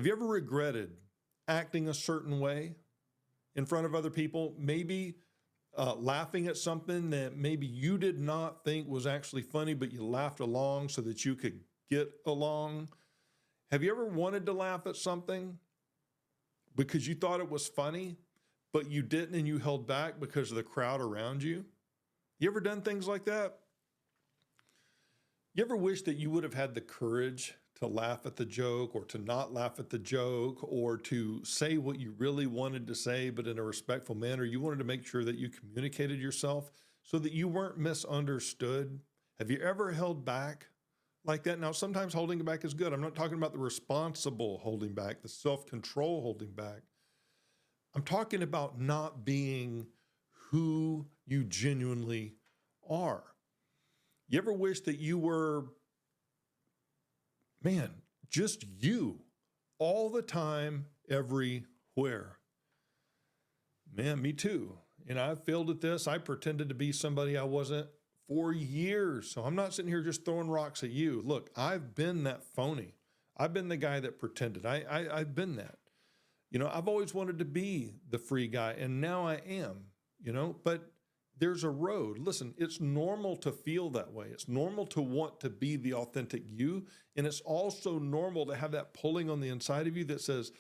Have you ever regretted acting a certain way in front of other people? Maybe laughing at something that maybe you did not think was actually funny, but you laughed along so that you could get along. Have you ever wanted to laugh at something because you thought it was funny, but you didn't and you held back because of the crowd around you? You ever done things like that? You ever wish that you would have had the courage to laugh at the joke or to not laugh at the joke or to say what you really wanted to say, but in a respectful manner? You wanted to make sure that you communicated yourself so that you weren't misunderstood. Have you ever held back like that? Now, sometimes holding back is good. I'm not talking about the responsible holding back, the self-control holding back. I'm talking about not being who you genuinely are. You ever wish that you were, man, just you all the time, everywhere? Man, me too. And I've failed at this. I pretended to be somebody I wasn't for years. So I'm not sitting here just throwing rocks at you. Look, I've been that phony. I've been the guy that pretended. I've been that. You know, I've always wanted to be the free guy, and now I am, but there's a road. Listen, it's normal to feel that way. It's normal to want to be the authentic you. And it's also normal to have that pulling on the inside of you that says,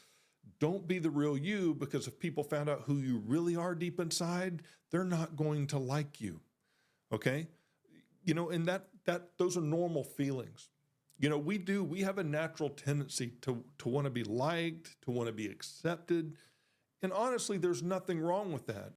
don't be the real you, because if people found out who you really are deep inside, they're not going to like you. Okay? And those are normal feelings. We have a natural tendency to want to be liked, to want to be accepted. And honestly, there's nothing wrong with that.